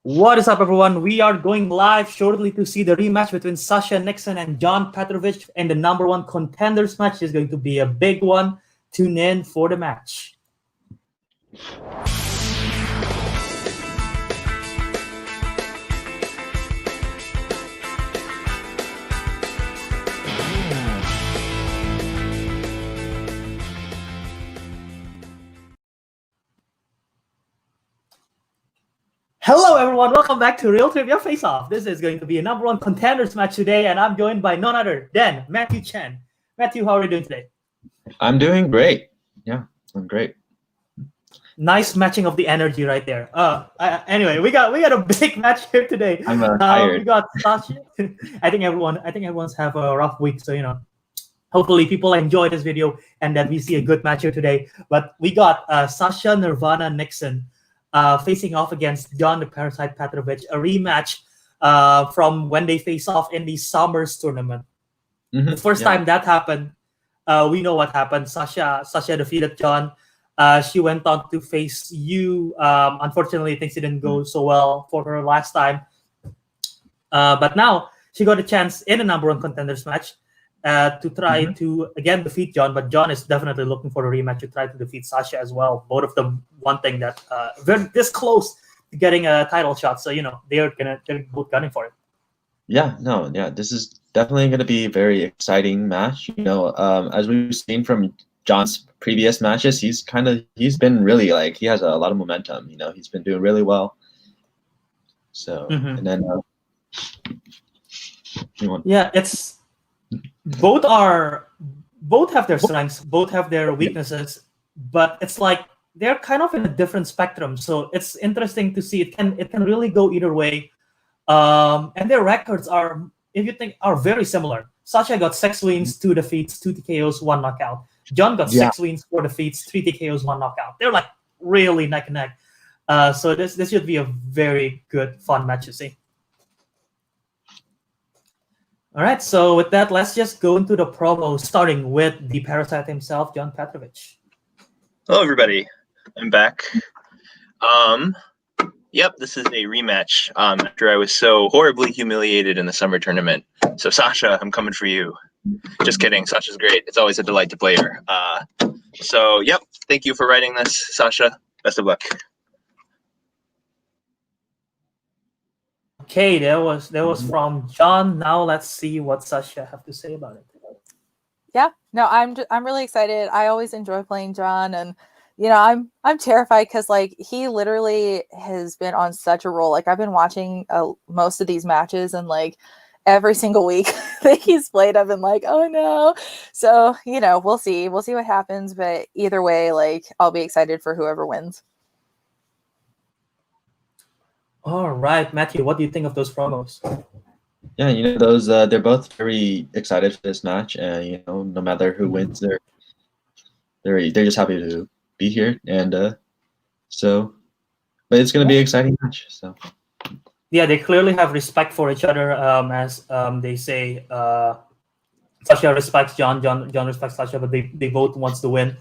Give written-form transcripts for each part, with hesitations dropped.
What is up, everyone? We are going live shortly to see the rematch between Sacha Nixon and John Petrovich, and the number one contenders match is going to be a big one. Tune in for the match. Hello, everyone. Welcome back to Real Trivia Face Off. This is going to be a number one contenders match today, and I'm joined by none other than Matthew Chen. Matthew, how are you doing today? I'm doing great. Yeah, I'm great. Nice matching of the energy right there. Anyway, we got a big match here today. I'm tired. We got Sasha. I think everyone's have a rough week, so hopefully people enjoy this video and that we see a good match here today. But we got Sascha, Nirvana, Nixon facing off against John the Parasite Petrovich, a rematch from when they face off in the Summers tournament. The first time that happened, we know what happened. Sasha defeated John. She went on to face you. Unfortunately, things didn't go so well for her last time. But now she got a chance in a number one contenders match to try to again defeat John. But John is definitely looking for a rematch to try to defeat Sasha as well. Both of them wanting that they're this close to getting a title shot. So they're both gunning for it. This is definitely going to be a very exciting match. As we've seen from John's previous matches, he's been really he has a lot of momentum. He's been doing really well. So and then it's both have their strengths, both have their weaknesses, but it's like they're kind of in a different spectrum. So it's interesting to see. It can really go either way. And their records are very similar. Sasha got 6 wins, 2 defeats, 2 TKOs, 1 knockout. John got 6 wins, 4 defeats, 3 TKOs, 1 knockout. They're really neck and neck. So this should be a very good, fun match to see. All right, so with that, let's just go into the promo, starting with the Parasite himself, John Petrovich. Hello, everybody. I'm back. Yep, this is a rematch after I was so horribly humiliated in the summer tournament. So, Sasha, I'm coming for you. Just kidding. Sasha's great. It's always a delight to play her. Yep, thank you for writing this, Sasha. Best of luck. Okay, that was from John. Now let's see what Sasha have to say about it. Yeah, no, I'm really excited. I always enjoy playing John, and I'm terrified because he literally has been on such a roll. I've been watching most of these matches, and every single week that he's played, I've been oh no. So we'll see what happens. But either way, I'll be excited for whoever wins. All right, Matthew, what do you think of those promos? Yeah, those they're both very excited for this match, and no matter who wins, they're just happy to be here, and but it's going to be an exciting match. So yeah, they clearly have respect for each other. As they say, Sasha respects John respects Sasha, but they both wants to win.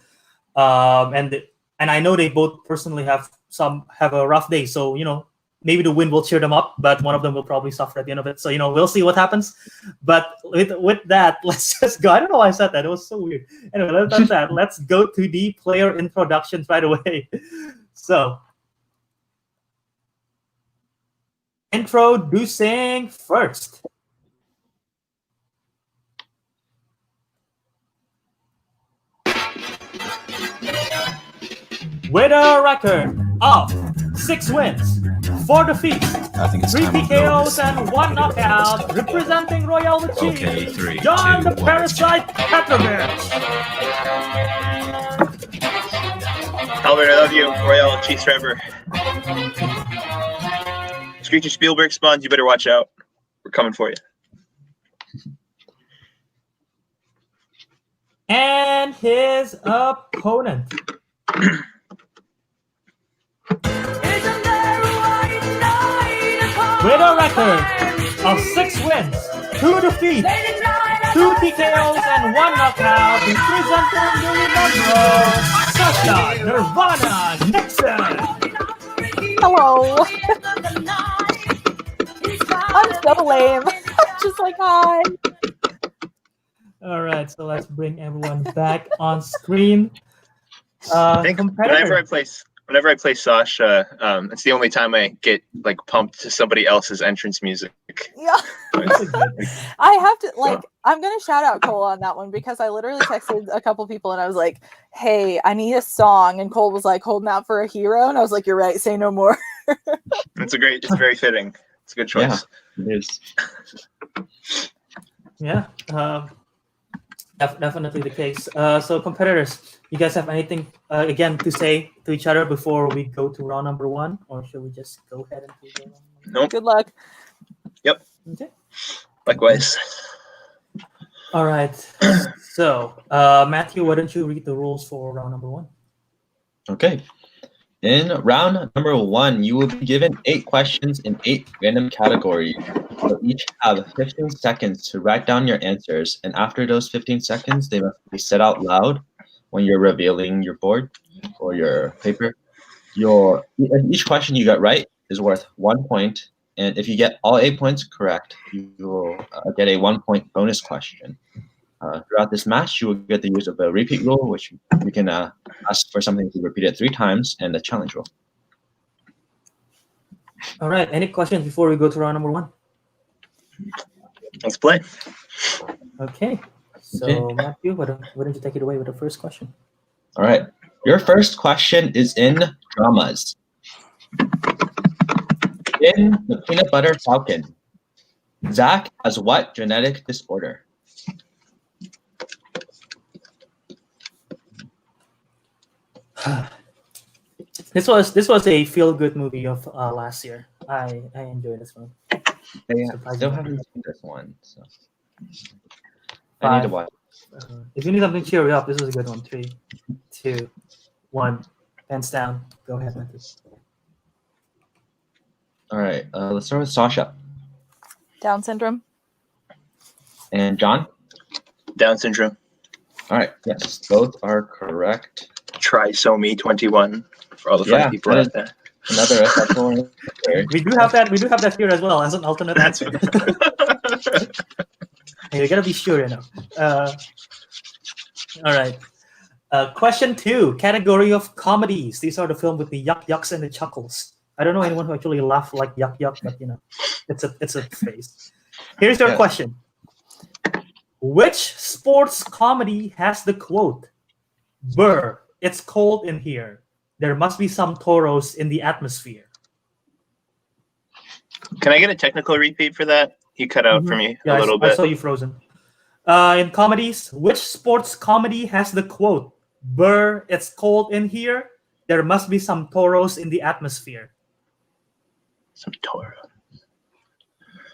And I know they both personally have a rough day, so maybe the win will cheer them up, but one of them will probably suffer at the end of it. So we'll see what happens. But with that, let's just go. I don't know why I said that. It was so weird. Anyway, let's go to the player introductions right away. So, introducing first. With a record of 6 wins, 4 defeats, 3 TKOs, and 1 knockout, representing Royalty, John the Parasite Petrovich. Albert, I love you. Royalty forever. Screechy Spielberg spawns, you better watch out. We're coming for you. And his opponent. With a record of 6 wins, 2 defeats, 2 TKOs, and 1 knockout, representing the number Sascha Nirvana Nixon. Hello. I'm so lame. I'm just like, hi. All right, so let's bring everyone back on screen. I think Competitor. whenever I play Sasha, it's the only time I get like pumped to somebody else's entrance music. Yeah. That's a good thing. I have to like. I'm gonna shout out Cole on that one because I literally texted a couple people and I was like, "Hey, I need a song," and Cole was like, "Holding out for a hero," and I was like, "You're right. Say no more." It's very fitting. It's a good choice. Yeah, it is. Yeah, definitely the case. So competitors, you guys have anything again to say to each other before we go to round number 1, or should we just go ahead and do round number 1? Nope. Good luck. Yep. Okay. Likewise. All right. So, Matthew, why don't you read the rules for round number 1? Okay. In round number 1, you will be given 8 questions in 8 random categories. You'll each have 15 seconds to write down your answers, and after those 15 seconds, they must be said out loud when you're revealing your board or your paper. Each question you get right is worth 1 point, and if you get all 8 points correct, you will get a 1-point bonus question. Throughout this match, you will get the use of a repeat rule, which you can ask for something to repeat it 3 times, and the challenge rule. All right. Any questions before we go to round number 1? Let's play. Okay. So, Okay. Matthew, why don't you take it away with the first question? All right. Your first question is in dramas. In The Peanut Butter Falcon, Zach has what genetic disorder? This was a feel-good movie of last year. I enjoyed this one. I still haven't seen this one, so I need to 5. watch. If you need something to cheer you up, this is a good one. 3, 2, 1. Pants down. Go ahead, Matthew. All right. Let's start with Sasha Down syndrome. and John. Down syndrome. All right. Yes, both are correct. Trisomy 21 for all the funny people that out is there. another exceptional answer. We do have that here as well as an alternate answer. Hey, you gotta be sure, you know. All right. Question 2, category of comedies. These are the film with the yucks and the chuckles. I don't know anyone who actually laugh like yuck, but you know, it's a face. Here's your question. Which sports comedy has the quote, "Brr, it's cold in here. There must be some toros in the atmosphere"? Can I get a technical repeat for that? You cut out for me a little I bit. saw you frozen. In comedies, which sports comedy has the quote, "Brr, it's cold in here. There must be some toros in the atmosphere"? Some Toro.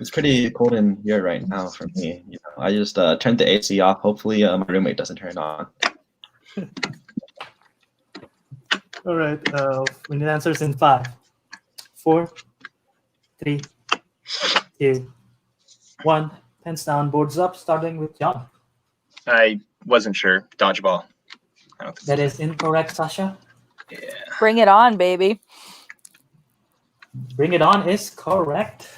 It's pretty cold in here right now for me. You know, I just turned the AC off. Hopefully, my roommate doesn't turn it on. All right. We need answers in 5, 4, 3, 2, 1. Pens down, boards up. Starting with John. I wasn't sure. Dodgeball. I don't think That is incorrect, Sasha. Yeah. Bring it on, baby. Bring It On is correct.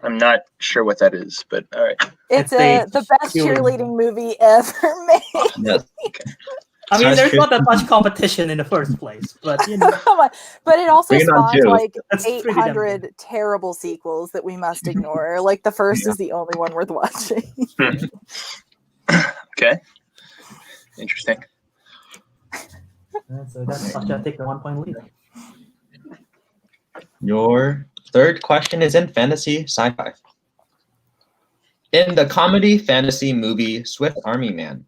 I'm not sure what that is, but all right. It's It's the best cheerleading. cheerleading movie ever made. Yes. I mean, Sounds there's good. not that much competition in the first place, but you know, Come on. But it also Bring It On spawned too. like That's pretty damn 800 terrible sequels that we must ignore. Like the first Yeah. is the only one worth watching. Okay. Interesting. so that's Sasha take the 1-point lead. Your third question is in fantasy sci-fi. In the comedy fantasy movie Swift Army Man,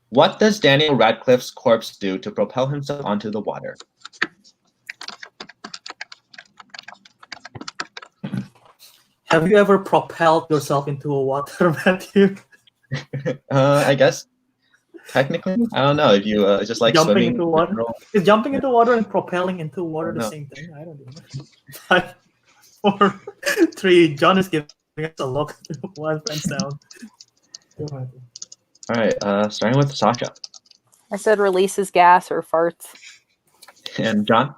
what does Daniel Radcliffe's corpse do to propel himself onto the water? Have you ever propelled yourself into a water, Matthew? I guess technically, I don't know if you just like Jumping swimming. into water? Is jumping into water and propelling into water the No. same thing? I don't know. 5, 4, 3. John is giving us a look. 1 pens down. Go ahead. All right, starting with Sasha I said releases gas or farts. and John.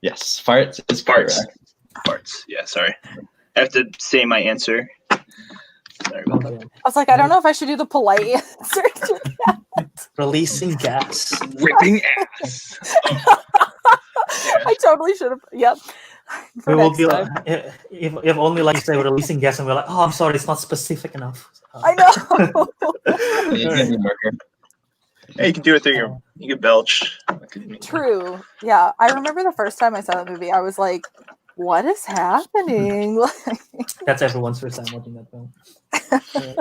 Yes, farts is Farts. correct. Parts. Yeah, sorry. I have to say my answer. Sorry about that. Okay. I was like, I don't know if I should do the polite answer. Releasing gas. Ripping ass. I totally should have. Yep. For We will next be time. if only like you say we're releasing gas and we're like, oh, I'm sorry, it's not specific enough. I know. You All get right. the marker. Hey, you can do it through your. You can belch. True. Yeah. I remember the first time I saw that movie, I was like, what is happening? That's everyone's first time watching that film. Alright.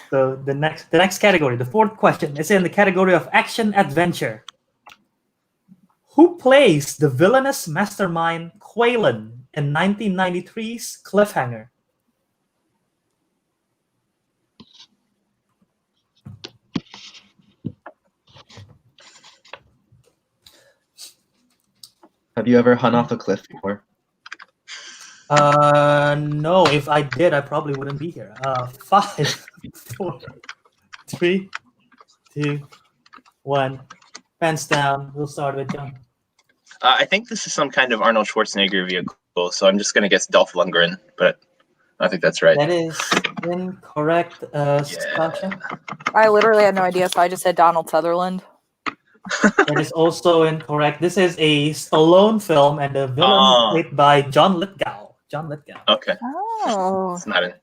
So the next category, the fourth question, is in the category of action adventure. Who plays the villainous mastermind Quaylen in 1993's Cliffhanger? Have you ever hung off a cliff before? No. If I did, I probably wouldn't be here. 5, 4, 3, 2, 1. Pants down. We'll start with John. I think this is some kind of Arnold Schwarzenegger vehicle, so I'm just gonna guess Dolph Lundgren, but I think that's right. That is incorrect, Sasha. I literally had no idea, so I just said Donald Sutherland. That is also incorrect. This is a Stallone film, and the villain is played by John Lithgow. John Lithgow. Okay. Oh. It's not in.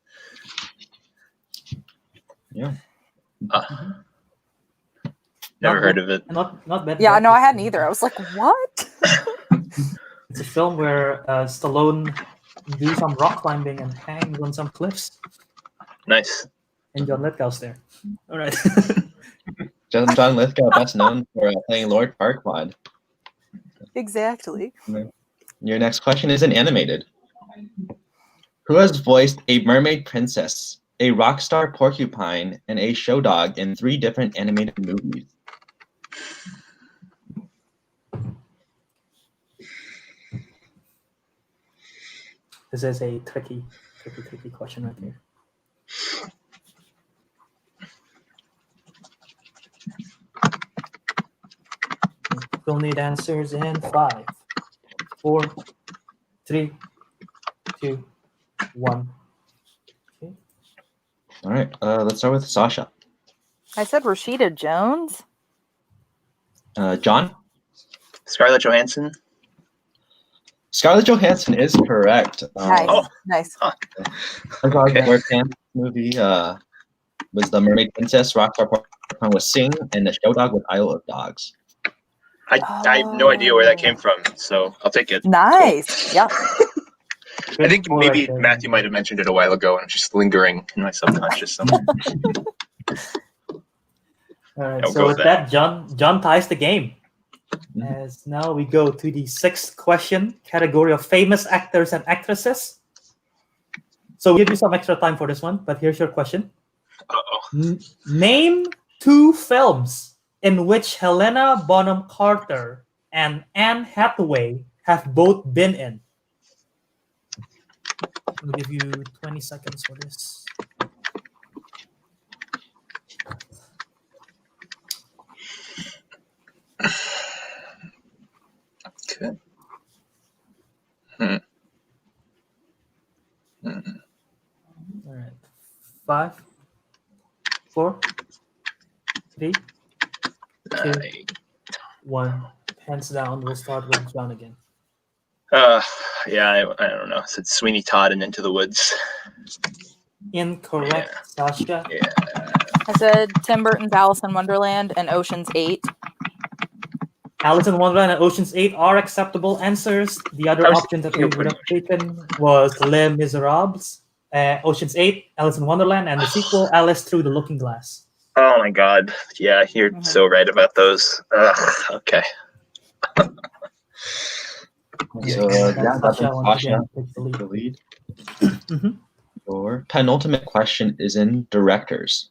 Yeah. Never heard of it. Not bad. Yeah, no, I hadn't either. I was like, what? It's a film where Stallone do some rock climbing and hangs on some cliffs, Nice. and John Lithgow's there. All right. John Lithgow, best known for playing Lord Farquaad. Exactly. Your next question isn't animated. Who has voiced a mermaid princess, a rock star porcupine, and a show dog in 3 different animated movies? This is a tricky question right here. We'll need answers in 5, 4, 3, 2, 1. Okay. All right, let's start with Sasha. I said Rashida Jones. John? Scarlett Johansson. Scarlett Johansson is correct. Nice. The Lord Pan movie was the Mermaid Princess, Rockstar Porcupine was Sing, and the show dog was Isle of Dogs. I have no idea where that came from, so I'll take it. Nice. Yeah. I think maybe Matthew might have mentioned it a while ago, and I'm just lingering in my subconscious somewhere. All right. I'll So go with with that, John ties the game. As now we go to the 6th question, category of famous actors and actresses. So we'll give you some extra time for this one, but here's your question. Name 2 films in which Helena Bonham Carter and Anne Hathaway have both been in. I'll give you 20 seconds for this. Okay. All right. 5, 4, 3, 2, 1. Hands down. We'll start with John again. Yeah, I don't know. It's Sweeney Todd and Into the Woods. Incorrect, Sasha. Yeah. I said Tim Burton's Alice in Wonderland and Ocean's 8. Alice in Wonderland and Ocean's 8 are acceptable answers. The other option that we would have taken was Les Miserables, Ocean's 8, Alice in Wonderland, and the sequel, Alice Through the Looking Glass. Oh my God. Yeah, you're so right about those. Okay. So that's Sasha takes the the lead. lead. Your penultimate question is in directors.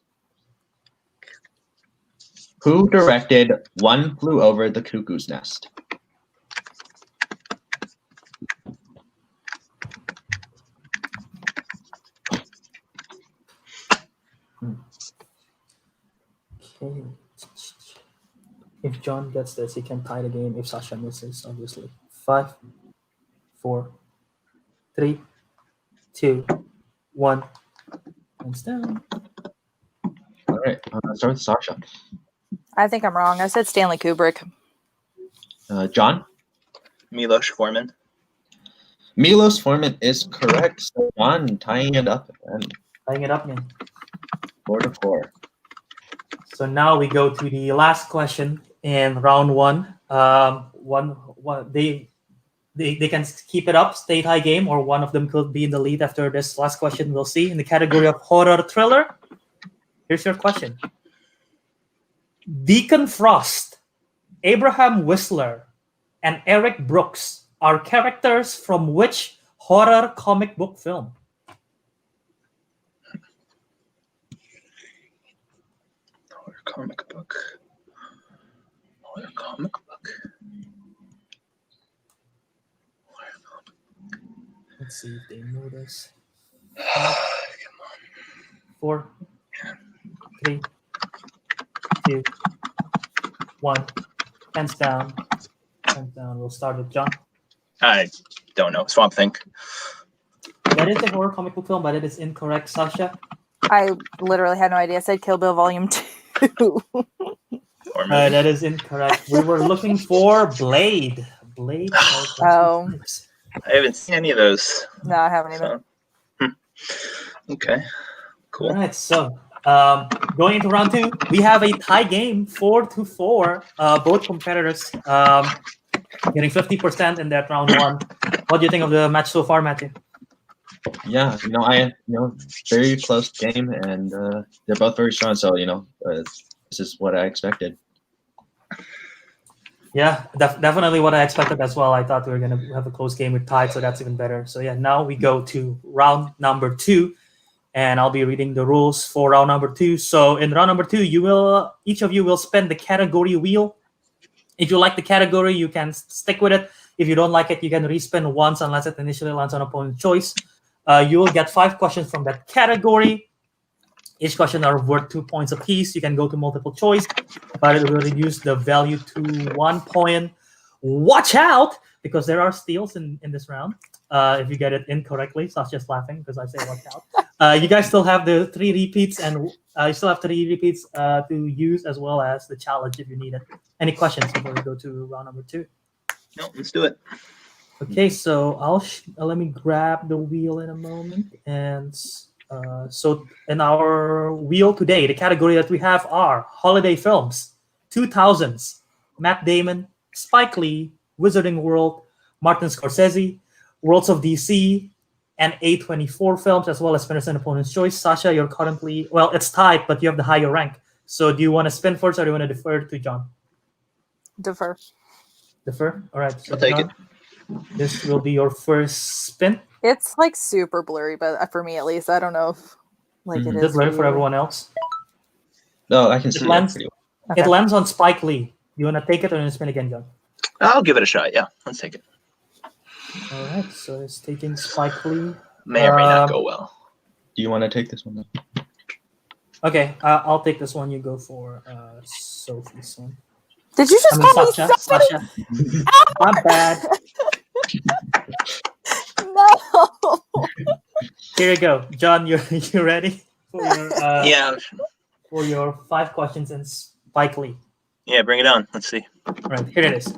Who directed One Flew Over the Cuckoo's Nest? Okay. If John gets this, he can tie the game. If Sasha misses, obviously. 5, 4, 3, 2, 1. Hands down. All right, start with Sasha. I think I'm wrong. I said Stanley Kubrick. John? Milos Forman. Milos Forman is correct. So John tying it up again, Tying it up, man. 4-4. So now we go to the last question in round one. They can keep it up, stay tie game, or one of them could be in the lead after this last question. We'll see. In the category of horror thriller, here's your question. Deacon Frost, Abraham Whistler, and Eric Brooks are characters from which horror comic book film? Horror comic book. Horror comic book. Let's see if they know this. Come 4, 3, 2, 1. Hands down. Hands down. We'll start with John. I don't know. Swamp Thing. That is a horror comic book film, but it is incorrect, Sasha. I literally had no idea. I said Kill Bill Volume 2. Or That is incorrect. We were looking for Blade. Blade. Oh. I haven't seen any of those. No, I haven't even. So. Okay. Cool. All right, so going into round two, we have a tie game, 4-4. Both competitors getting 50% in that round one. What do you think of the match so far, Matthew? Yeah, very close game, and they're both very strong. So this is what I expected. Yeah, definitely what I expected as well. I thought we were going to have a close game with tied, so that's even better. So yeah, now we go to round number 2, and I'll be reading the rules for round number 2. So in round number 2, each of you will spin the category wheel. If you like the category, you can stick with it. If you don't like it, you can respin once unless it initially lands on opponent's choice. You will get 5 questions from that category. Each question are worth 2 points apiece. You can go to multiple choice, but it will reduce the value to 1 point. Watch out, because there are steals in this round. If you get it incorrectly, so I was just laughing because I say watch out. You guys still have the 3 repeats, and you still have 3 repeats to use, as well as the challenge if you need it. Any questions before we go to round number 2? No, let's do it. Okay, so let me grab the wheel in a moment. And so in our wheel today, the category that we have are holiday films, 2000s, Matt Damon, Spike Lee, Wizarding World, Martin Scorsese, Worlds of DC, and A24 films, as well as spinners and opponent's choice. Sasha, you're currently, well, it's tied, but you have the higher rank. So do you want to spin first, or do you want to defer to John? Defer. Defer? All right. So I'll take John, this will be your first spin. It's like super blurry, but for me at least, I don't know if it Is it is blurry for you. everyone else? No, I can see it lands- pretty well. Okay. It lands on Spike Lee. You want to take it or you want to spin again, John? I'll give it a shot. Yeah, let's take it. All right. So it's taking Spike Lee. May or may not go well. Do you want to take this one? Okay, I'll take this one. You go for Sophie's one. Did you just call me somebody? Sasha. I'm bad. No. Here you go, John. You ready for your Yeah. for your 5 questions in Spike Lee? Yeah, bring it on. Let's see. All right, here it is.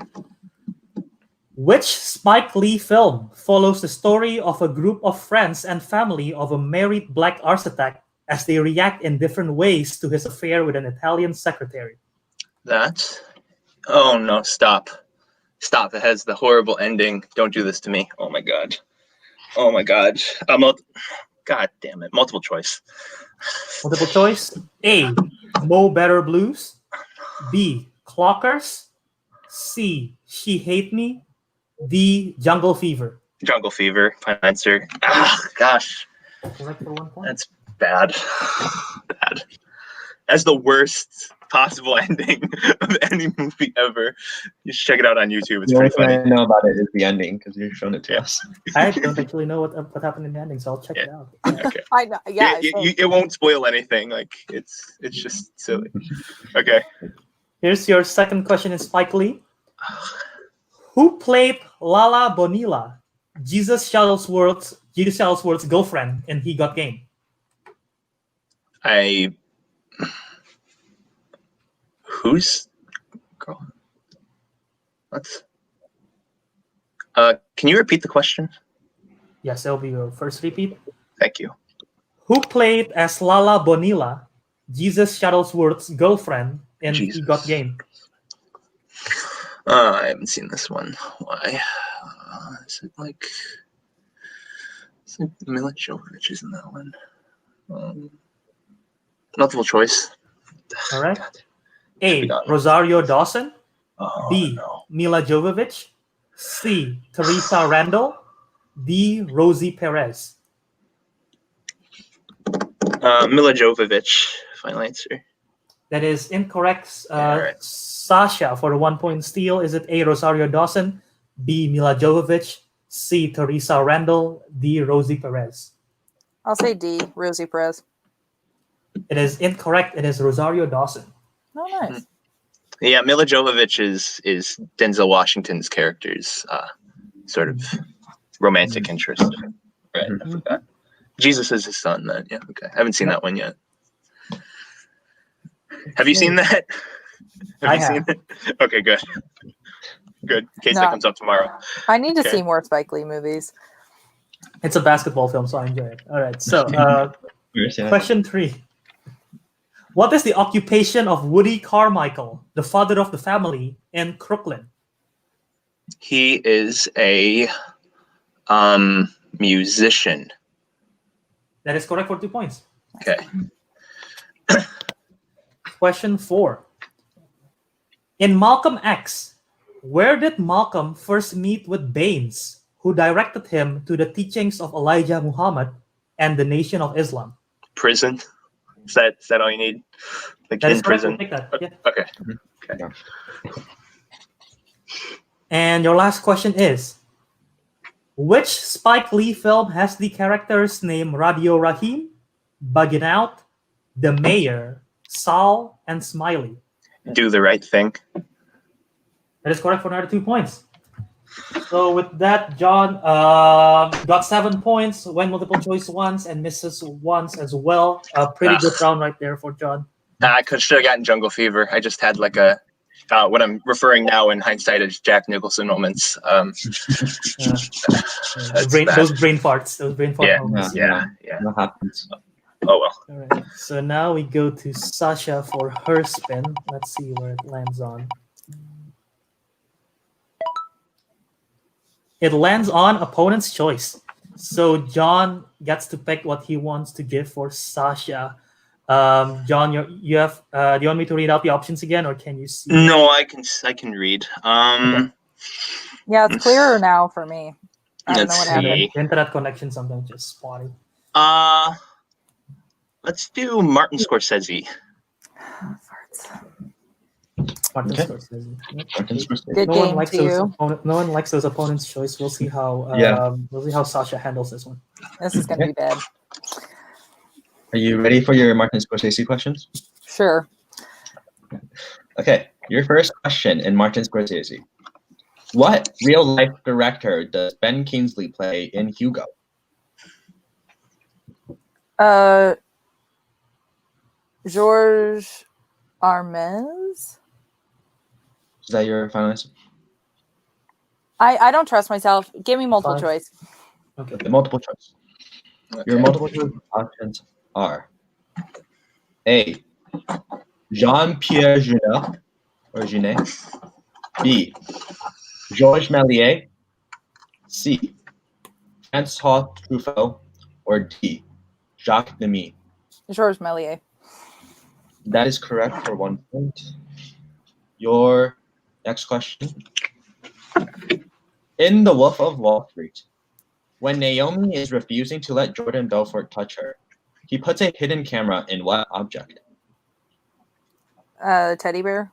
Which Spike Lee film follows the story of a group of friends and family of a married black architect as they react in different ways to his affair with an Italian secretary? That. Oh no! Stop! Stop! It has the horrible ending. Don't do this to me. Oh my god! Oh my god! God damn it! Multiple choice. Multiple choice. A. Mo Better Blues. B. Clockers. C. She Hate Me. D. Jungle Fever. Jungle Fever. Final answer. Ah, gosh, Correct for 1 point. that's bad. Bad. That's the worst possible ending of any movie ever. You should check it out on YouTube. It's The only pretty thing funny. I know about it is the ending because you're showing it to us. I don't actually know what happened in the ending, so I'll check it out. Okay. I know. Yeah. It won't spoil anything. Like it's just silly. Okay. Here's your second question in Spike Lee. Who played Lala Bonilla, Jesus Shuttlesworth's girlfriend in He Got Game? Who's girl? Let's. Can you repeat the question? Yes, that'll be your first repeat. Thank you. Who played as Lala Bonilla, Jesus Shuttlesworth's girlfriend in He Got Game? I haven't seen this one. Why? Is it like Mila Jovovich is in that one? Multiple choice. All right. God. A. Rosario Dawson. Oh, B. no. Mila Jovovich. C. Teresa Randall. D. Rosie Perez. Mila Jovovich. Final answer. That is incorrect. Right. Sasha for the 1 point steal. Is it A. Rosario Dawson, B. Mila Jovovich, C. Teresa Randall, D. Rosie Perez? I'll say D, Rosie Perez. It is incorrect. It is Rosario Dawson. Oh, nice. Yeah, Mila Jovovich is Denzel Washington's character's sort of romantic interest. Right, I forgot. Jesus is his son then. Yeah, okay. I haven't seen that one yet. Have you seen that? I you seen have. it? Okay, good. Good. In case that comes up tomorrow. I need to Okay. see more Spike Lee movies. It's a basketball film, so I enjoy it. All right. So, question 3. What is the occupation of Woody Carmichael, the father of the family, in Crooklyn? He is a musician. That is correct for 2 points. Okay. Question 4. In Malcolm X, where did Malcolm first meet with Baines, who directed him to the teachings of Elijah Muhammad and the Nation of Islam? Prison. Is that all you need? Like That in is correct. prison? We'll take that. Yeah. Okay. And your last question is, which Spike Lee film has the characters named Radio Rahim, Bugging Out, The Mayor, Sal, and Smiley? Do the right thing. That is correct for another 2 points. So with that, John got 7 points, went multiple choice once, and misses once as well. A pretty good round right there for John. I should have gotten Jungle Fever. I just had like a what I'm referring now in hindsight as Jack Nicholson moments. Those brain farts. Moments. Yeah. What happens? Oh well. All right. So now we go to Sasha for her spin. Let's see where it lands on. It lands on opponent's choice. So John gets to pick what he wants to give for Sasha. John, you have. Do you want me to read out the options again, or can you see? No, I can read. Okay. Yeah, it's clearer now for me. I don't know Let's what happened. see. Internet connection sometimes just spotty. Let's do Martin Scorsese. Farts. Martin Okay. Scorsese. Martin Scorsese. Good No one game likes to those. you. No one likes those opponent's choice. We'll see how. We'll see how Sasha handles this one. This is going to be bad. Are you ready for your Martin Scorsese questions? Sure. Okay, your first question in Martin Scorsese. What real-life director does Ben Kingsley play in Hugo? George Armez? Is that your final answer? I don't trust myself. Give me multiple Fine. choice. Okay. The multiple choice. Your Okay. multiple choice options are A. Jean-Pierre Jeunet or Jeunet. B. Georges Méliès. C. Francois Truffaut. Or D. Jacques Demy. Georges Méliès. That is correct for 1 point. Your next question. In The Wolf of Wall Street, when Naomi is refusing to let Jordan Belfort touch her, he puts a hidden camera in what object? Teddy bear.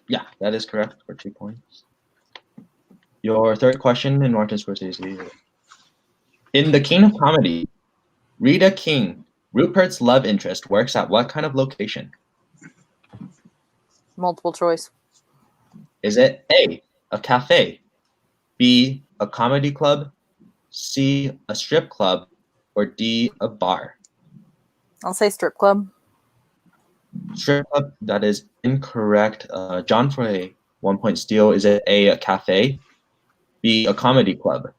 Yeah, that is correct for 2 points. Your third question in Martin Scorsese. In The King of Comedy, Rita King, Rupert's love interest, works at what kind of location? Multiple choice. Is it A, a cafe, B, a comedy club, C, a strip club, or D, a bar? I'll say strip club. Strip club, that is incorrect. John, for a 1-point steal, is it A, a cafe, B, a comedy club,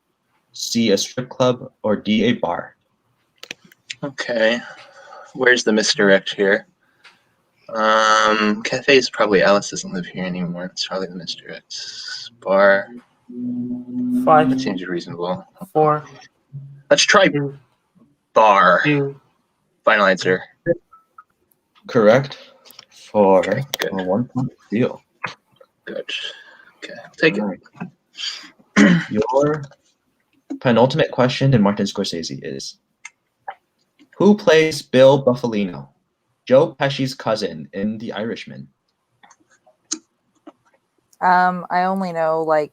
C, a strip club, or D, a bar? Okay. Where's the misdirect here? Cafe is probably Alice doesn't live here anymore. It's probably the misdirect. Bar 5, seems reasonable. 4, Let's try 2, bar. 2. Final answer. Correct for Okay, good. a 1-point steal. Good. Okay, I'll take it. Alright. Your penultimate question in Martin Scorsese is, who plays Bill Buffalino, Joe Pesci's cousin in The Irishman? I only know like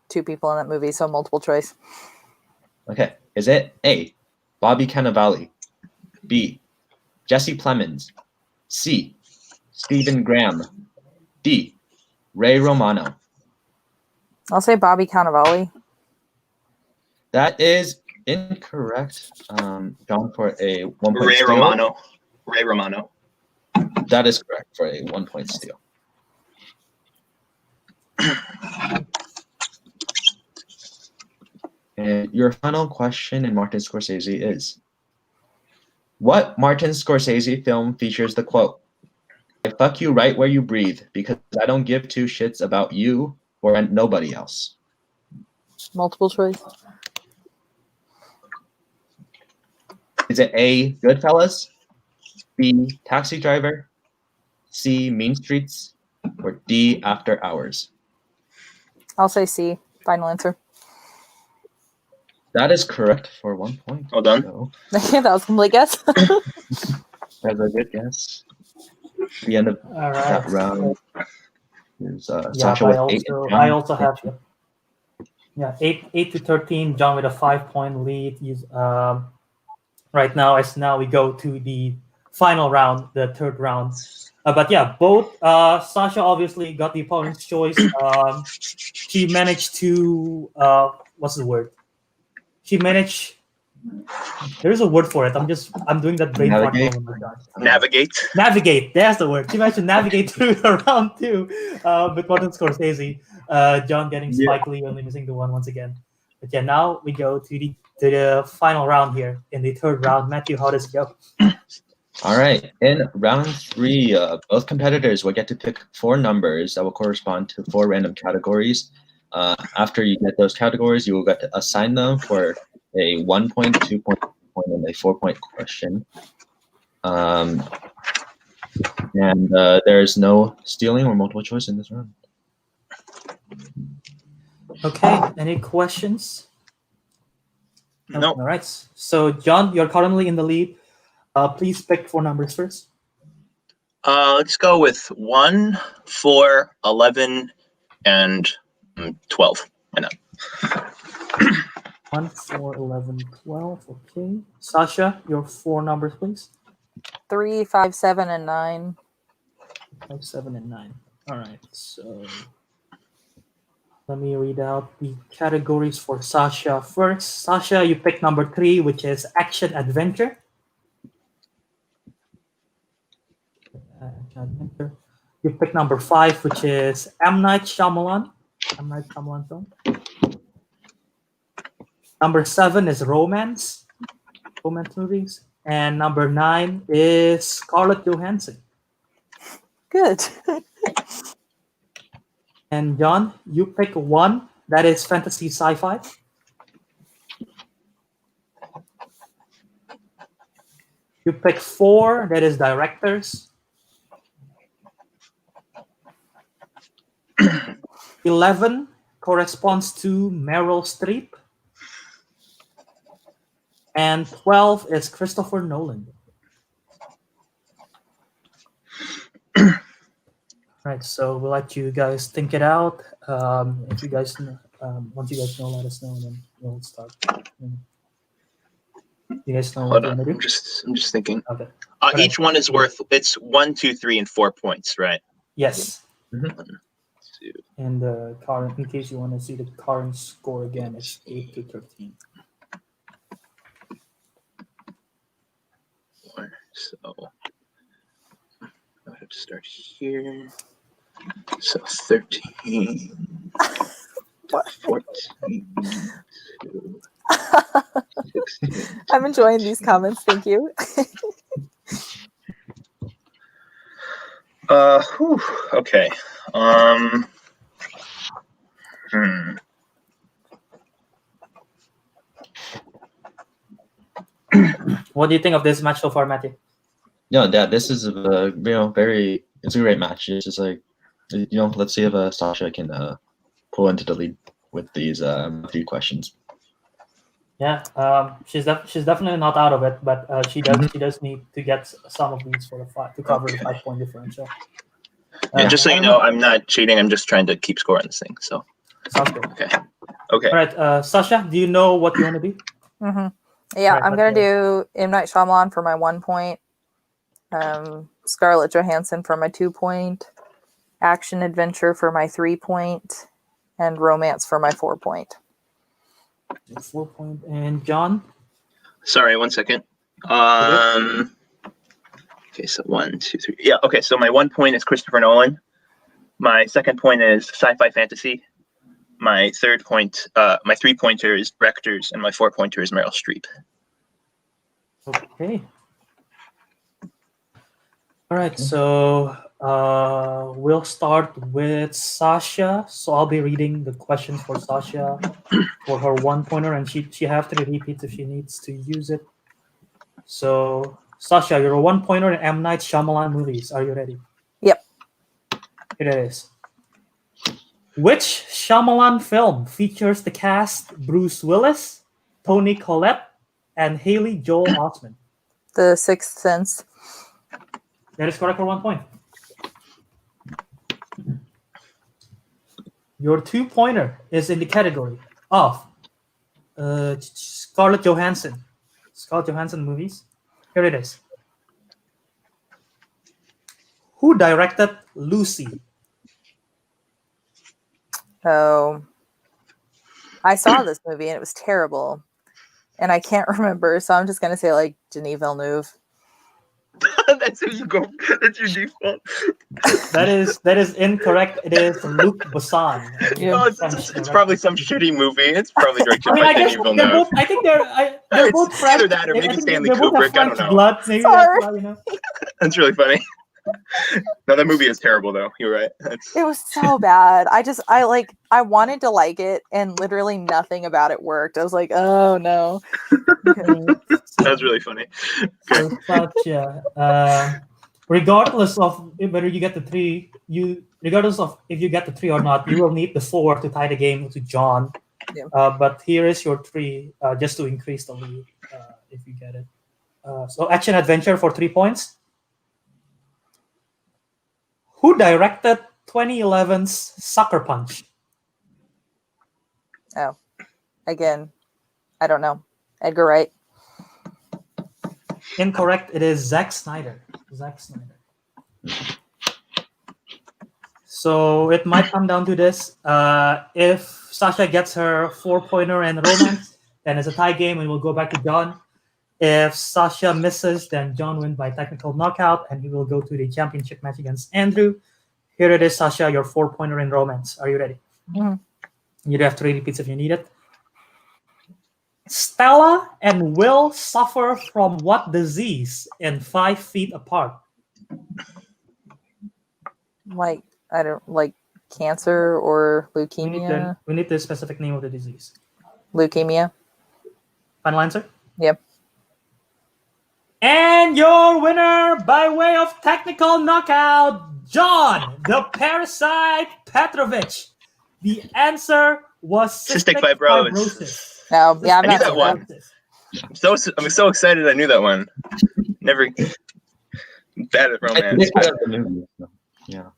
2 people in that movie, so multiple choice. Okay, is it A, Bobby Cannavale, B, Jesse Plemons, C, Stephen Graham, D, Ray Romano? I'll say Bobby Cannavale. That is incorrect. John, for a 1-point Ray steal. Romano. Ray Romano. That is correct for a 1-point steal. And your final question in Martin Scorsese is, what Martin Scorsese film features the quote, "I fuck you right where you breathe because I don't give 2 shits about you or nobody else"? Multiple choice. Is it A, Goodfellas, B, Taxi Driver, C, Mean Streets, or D, After Hours? I'll say C. Final answer. That is correct for 1 point. Well done. So That was a complete guess. that's a good guess. The end of All that right. round is Yeah, Sacha but with 8. I also have 8 to 13. John with a 5-point lead. Right now, as now we go to the final round, the third round. But yeah, both Sasha obviously got the opponent's choice. She managed to what's the word? She managed. There's a word for it. I'm doing that brain fart Navigate. moment. John. Navigate. Navigate. That's the word. She managed to navigate through the round 2 with Martin Scorsese. John getting Spike Lee, only missing the one once again. But yeah, now we go to the final round here in the third round. Matthew, how does it go? All right. In round 3, both competitors will get to pick 4 numbers that will correspond to 4 random categories. After you get those categories, you will get to assign them for a 1 point, 2 point, and a 4-point question. And there's no stealing or multiple choice in this round. Okay. Any questions? No. All right. So, John, you're currently in the lead. Please pick 4 numbers first. Let's go with 1, 4, 11, and 12. Why not? 1, 4, 11, 12. Okay. Sasha, your 4 numbers, please. 3, 5, 7, and 9. 5, 7, and 9. All right. So let me read out the categories for Sasha first. Sasha, you pick number 3, which is action adventure. Adventure. You pick number 5, which is M. Night Shyamalan. M. Night Shyamalan film. Number 7 is romance movies. And number 9 is Scarlett Johansson. Good. And John, you pick 1, that is fantasy sci-fi. You pick 4, that is directors. 11 corresponds to Meryl Streep. And 12 is Christopher Nolan. Right, so we'll let you guys think it out. If you guys, once you guys know, let us know, and then we'll start. You guys know what Hold you on. want to do? I'm just thinking. Okay. Each one is worth, it's 1, 2, 3, and 4 points, right? Yes. Mm-hmm. And the current, in case you want to see the current score again, it's 8-13. So I have to start here. So 13, 14, 16. I'm enjoying these comments. Thank you. Okay. What do you think of this match so far, Matthew? Yeah, this is very. It's a great match. It's just like, let's see if Sasha can pull into the lead with these 3 questions. Yeah, she's definitely not out of it, but she does need to get some of these for the to cover the 5-point differential. And just so you know, I'm not cheating. I'm just trying to keep score on this thing. So sounds good. Okay. All right, Sasha, do you know what you want to be? Mm-hmm. Yeah, Right, I'm gonna do M. Night Shyamalan for my 1 point, Scarlett Johansson for my 2 point, action adventure for my 3 point, and romance for my 4 point. 4 point. And John? Sorry, 1 second. Okay, so 1, 2, 3. Yeah, okay, so my 1 point is Christopher Nolan. My 2nd point is sci-fi fantasy. My 3rd point, my 3-pointer is directors, and my 4-pointer is Meryl Streep. Okay. All right, so we'll start with Sasha. So I'll be reading the questions for Sasha for her 1-pointer, and she have to repeat if she needs to use it. So Sasha, your 1-pointer in M. Night Shyamalan movies. Are you ready? Yep. Here it is. Which Shyamalan film features the cast Bruce Willis, Toni Collette, and Haley Joel Osment? The Sixth Sense. That is correct for 1 point. Your 2-pointer is in the category of Scarlett Johansson. Scarlett Johansson movies. Here it is. Who directed Lucy? Oh, I saw this movie and it was terrible, and I can't remember, so I'm just gonna say like Denis Villeneuve. That's who you go. That's your default. That is incorrect. It is Luc Besson. Yeah. Oh, it's probably some shitty movie. It's probably directed I mean, by I guess Denis they're Villeneuve. both. I think they're It's both French. either that or maybe I think Stanley they both have Kubrick. I don't French know. blood. Maybe Sorry. that's why, you know. That's really funny. No, that movie is terrible, though. You're right. It was so bad. I wanted to like it, and literally nothing about it worked. I was like, oh no. That was really funny. So Sasha, regardless of whether you get the 3, regardless of if you get the 3 or not, you will need the 4 to tie the game to John. Yeah. But here is your 3, just to increase the lead if you get it. So action adventure for 3 points. Who directed 2011's Sucker Punch? Oh, again, I don't know. Edgar Wright. Incorrect. It is Zack Snyder. So it might come down to this. If Sasha gets her 4-pointer and romance, then it's a tie game and we'll go back to John. If Sasha misses, then John wins by technical knockout and he will go to the championship match against Andrew. Here it is, Sasha, your 4-pointer in romance. Are you ready? Mm-hmm. You do have 3 repeats if you need it. Stella and Will suffer from what disease in 5 Feet Apart? Like, I don't like cancer or leukemia. We need the specific name of the disease. Leukemia. Final answer? Yep. And your winner by way of technical knockout, John, the Parasite Petrovich. The answer was cystic fibrosis. No, yeah, I'm I knew not that one. I'm so excited. I knew that one. Never bad at romance. Yeah.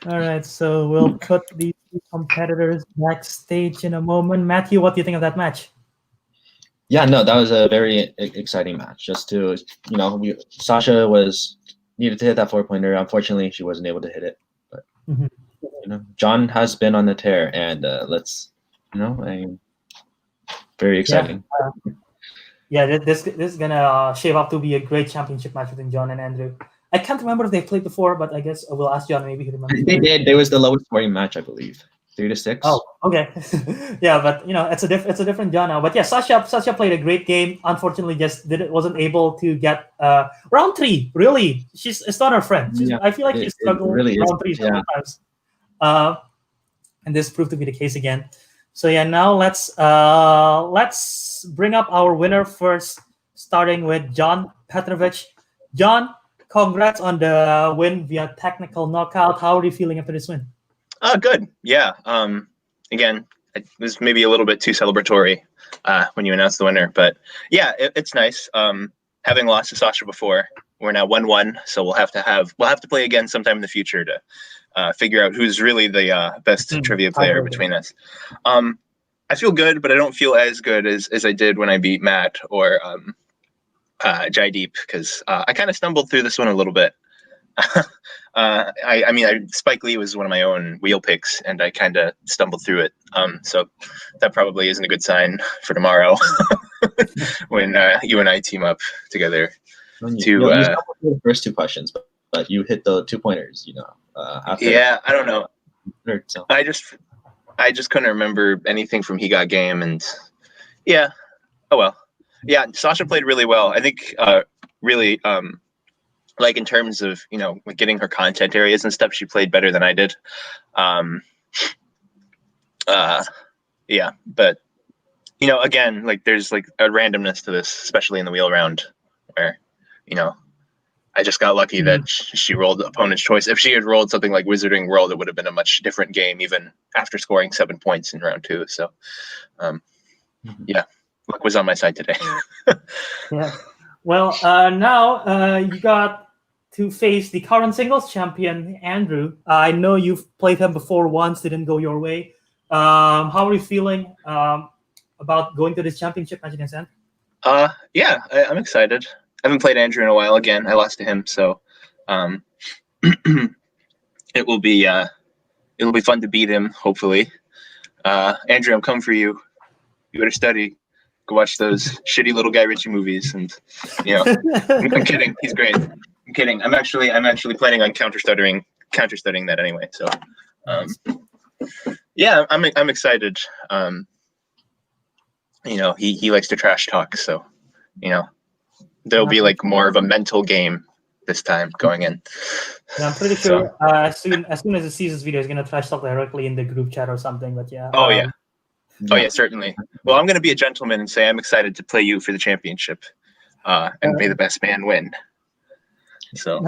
All right, so we'll put these 2 competitors backstage in a moment. Matthew, what do you think of that match? Yeah, no, that was a very exciting match. Just to, Sasha needed to hit that 4-pointer. Unfortunately, she wasn't able to hit it. But John has been on the tear, and let's, very exciting. This is gonna shape up to be a great championship match between John and Andrew. I can't remember if they played before, but I guess we'll ask John. Maybe he remembers. They did. There was the lowest scoring match, I believe, 3-6. Oh, okay. Yeah, but it's a different John now. But yeah, Sascha played a great game. Unfortunately, wasn't able to get round 3. Really, it's not her friend. I feel like she struggled really round 3 several times. And this proved to be the case again. So yeah, now let's bring up our winner first, starting with John Petrovich. John, congrats on the win via technical knockout. How are you feeling after this win? Good. Yeah. Again, it was maybe a little bit too celebratory when you announced the winner, but yeah, it's nice. Having lost to Sascha before, we're now 1-1, so we'll have to play again sometime in the future to figure out who's really the best trivia player between us. I feel good, but I don't feel as good as I did when I beat Matt or Jaideep, because I kind of stumbled through this one a little bit. Spike Lee was one of my own wheel picks, and I kind of stumbled through it. So that probably isn't a good sign for tomorrow when you and I team up together. You stumbled through the first 2 questions, but you hit the 2 pointers. After. Yeah, I don't know. So. I just couldn't remember anything from He Got Game, and yeah. Oh well. Yeah, Sascha played really well. I think really. Like in terms of, getting her content areas and stuff, she played better than I did. Yeah, but again, like there's like a randomness to this, especially in the wheel round, where I just got lucky that she rolled the opponent's choice. If she had rolled something like Wizarding World, it would have been a much different game, even after scoring 7 points in round 2. So, yeah, luck was on my side today. Yeah. Well, now you got to face the current singles champion, Andrew. I know you've played him before once, didn't go your way. How are you feeling about going to this championship match against Andrew? Yeah, I'm excited. I haven't played Andrew in a while. Again, I lost to him, so it will be fun to beat him. Hopefully, Andrew, I'm coming for you. You better study. Go watch those shitty little Guy Ritchie movies, and I'm kidding. He's great. I'm kidding. I'm actually planning on counter studying that anyway. So, yeah, I'm excited. He likes to trash talk, so there'll be like more of a mental game this time going in. Yeah, I'm pretty sure as soon as he sees this video, he's gonna trash talk directly in the group chat or something. But yeah. Oh yeah. Oh yeah, certainly. Well, I'm going to be a gentleman and say I'm excited to play you for the championship, and may the best man win. So,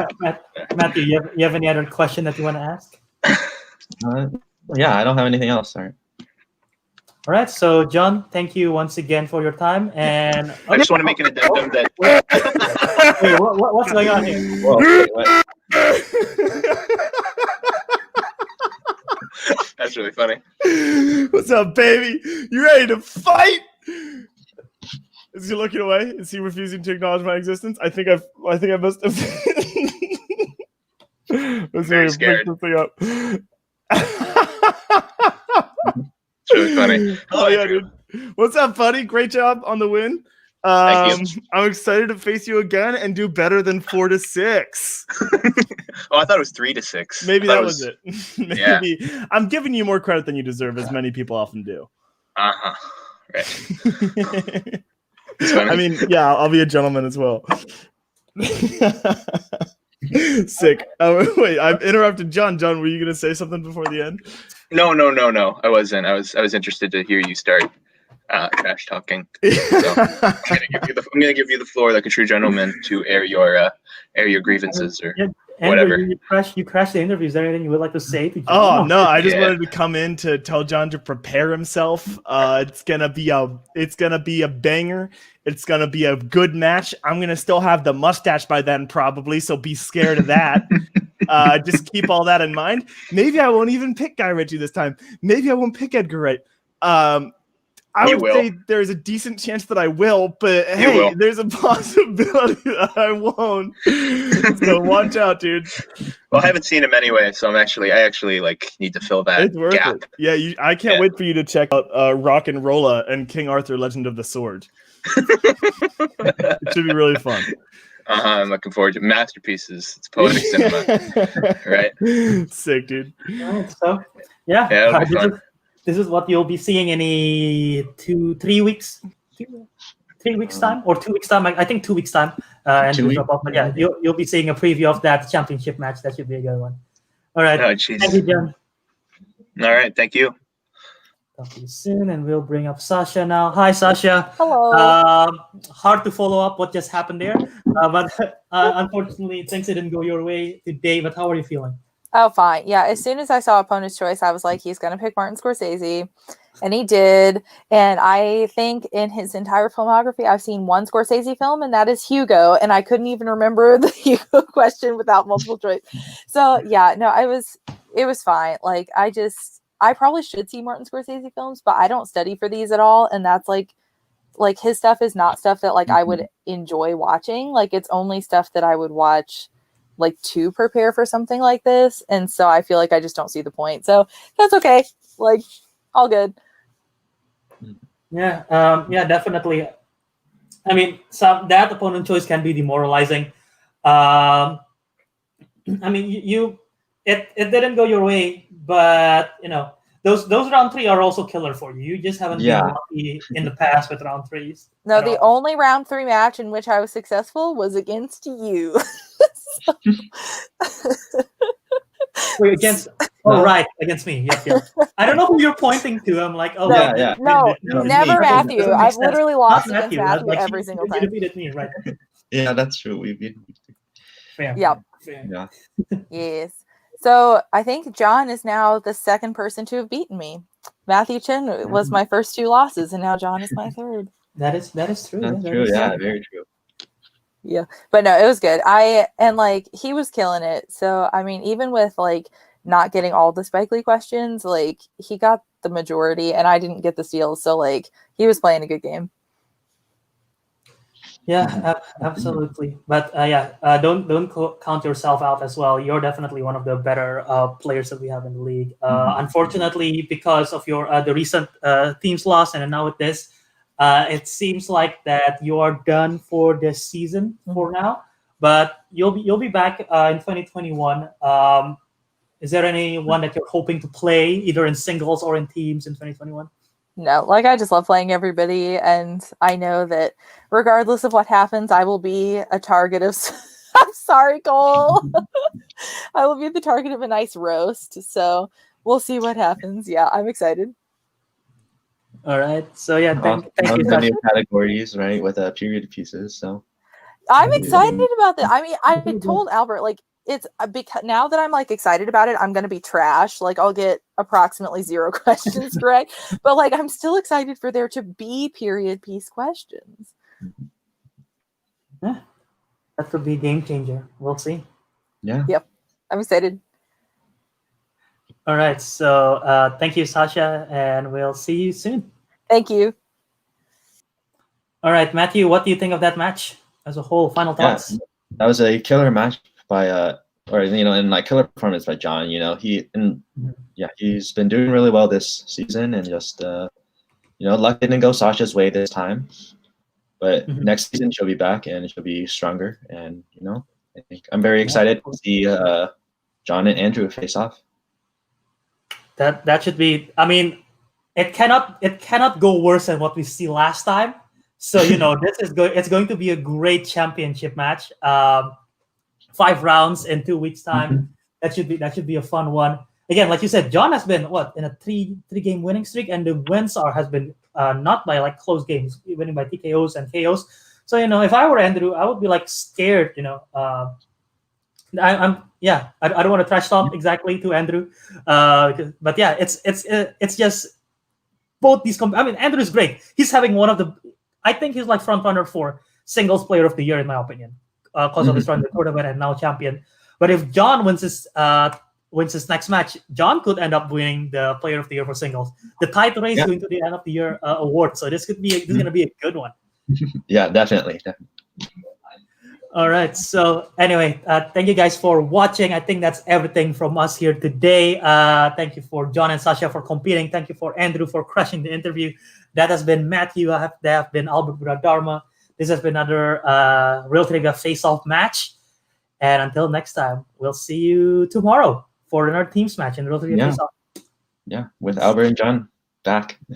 Matthew, you have any other question that you want to ask? Yeah, I don't have anything else. Sorry. All right. So, John, thank you once again for your time. And I just want to make an addendum that. Wait, what's going on here? Whoa, wait. That's really funny. What's up, baby? You ready to fight? Is he looking away? Is he refusing to acknowledge my existence? I think I must have. Very scared. This thing up. It's really funny. Oh yeah, dude. What's up, buddy? Great job on the win. Thank you. I'm excited to face you again and do better than 4-6. Oh, I thought it was 3-6. Maybe that was it. Maybe Yeah. I'm giving you more credit than you deserve, as many people often do. Right. It's funny. I mean, yeah, I'll be a gentleman as well. Sick. Wait, I've interrupted John. John, were you going to say something before the end? No. I wasn't. I was interested to hear you start trash talking. So I'm gonna give you the floor like a true gentleman to air your grievances or whatever. You crashed the interview. Is there anything you would like to say? Oh no, I just wanted to come in to tell John to prepare himself. It's gonna be a banger. It's gonna be a good match. I'm gonna still have the mustache by then probably, so be scared of that. Just keep all that in mind. Maybe I won't even pick Guy Ritchie this time. Maybe I won't pick Edgar Wright. I You would will. say there's a decent chance that I will, but You hey, will. there's a possibility that I won't. So watch out, dude. Well, I haven't seen him anyway, so I actually like need to fill that It's worth gap. it. Yeah, I can't Yeah. wait for you to check out Rock and Rolla and King Arthur: Legend of the Sword. It should be really fun. I'm looking forward to masterpieces. It's poetic cinema, right? Sick, dude. All right, so yeah, Yeah, it'll be fun. this is what you'll be seeing in a 3 weeks, 3 weeks time, or 2 weeks time. I think 2 weeks time. And 2 we'll weeks. drop off. But yeah, you'll be seeing a preview of that championship match. That should be a good one. All right, Oh, jeez. thank you, John. All right, thank you. Talk to you soon, and we'll bring up Sasha now. Hi, Sasha. Hello. Hard to follow up what just happened there, but unfortunately, things didn't go your way today. But how are you feeling? Oh, fine. Yeah, as soon as I saw opponent's choice, I was like, he's going to pick Martin Scorsese. And he did. And I think in his entire filmography, I've seen one Scorsese film, and that is Hugo. And I couldn't even remember the Hugo question without multiple choice. So, yeah, no, it was fine. Like, I probably should see Martin Scorsese films, but I don't study for these at all. And that's like his stuff is not stuff that like I would enjoy watching. Like, it's only stuff that I would watch like to prepare for something like this. And so I feel like I just don't see the point. So that's okay. Like, all good. Yeah, definitely. I mean, that opponent choice can be demoralizing. I mean, it didn't go your way, but those round 3 are also killer for you. You just haven't been lucky in the past with round 3s. No, the only round 3 match in which I was successful was against you. Wait, against against me. Yep. I don't know who you're pointing to. I'm like, oh, no, yeah. No, never Matthew. I've literally lost Not against Matthew like, every single time. You defeated me, right? Yeah, that's true. We've been. Fair. Yep. Fair. Yeah. Yes. So I think John is now the second person to have beaten me. Matthew Chen was my first 2 losses, and now John is my third. That is true. That's true. That Yeah, true. very true. Yeah, but no, it was good. Like he was killing it. So I mean, even with like not getting all the Spike Lee questions, like he got the majority, and I didn't get the steals. So like he was playing a good game. Yeah, absolutely. But don't count yourself out as well. You're definitely one of the better players that we have in the league. Unfortunately, because of your the recent team's loss, and now with this, it seems like that you are done for this season for now. But you'll be back in 2021. Is there anyone that you're hoping to play either in singles or in teams in 2021? No, like I just love playing everybody, and I know that regardless of what happens, I will be a target of. I'm sorry, Cole. I will be the target of a nice roast. So we'll see what happens. Yeah, I'm excited. All right. So yeah, thank you. The new categories, right, with period pieces. So I'm excited about that. I mean, I told Albert like it's because now that I'm like excited about it, I'm gonna be trash. Like I'll get approximately 0 questions correct, but like I'm still excited for there to be period piece questions. Yeah, that could be a game changer. We'll see. Yeah. Yep, I'm excited. All right. So thank you, Sasha, and we'll see you soon. Thank you. All right, Matthew, what do you think of that match as a whole? Final thoughts? Yeah, that was a killer match by and like killer performance by John. He's been doing really well this season, and just luck didn't go Sasha's way this time, but next season she'll be back and she'll be stronger. And I think I'm very excited to see John and Andrew face off. That should be. I mean, it cannot go worse than what we see last time. So this is good. It's going to be a great championship match. 5 rounds in 2 weeks' time. That should be a fun one. Again, like you said, John has been in a 3-game winning streak, and the wins has been not by like close games, winning by TKOs and KOs. So if I were Andrew, I would be like scared. I don't want to trash talk exactly to Andrew, but yeah, it's just both these. I mean, Andrew is great. He's having one of the. I think he's like front runner for singles player of the year in my opinion, because of his run the tournament and now champion. But if John wins his wins his next match, John could end up winning the Player of the Year for singles. The title race Yeah. going to the end of the year award. So this is going to be a good one. Yeah, definitely. All right. So anyway, thank you guys for watching. I think that's everything from us here today. Thank you for John and Sasha for competing. Thank you for Andrew for crushing the interview. That has been Matthew. That have been Albert Buradharma. This has been another Real Trivia Face-Off match. And until next time, we'll see you tomorrow for another teams match in Real Trivia Yeah. Face-Off. Yeah, with Albert and John back.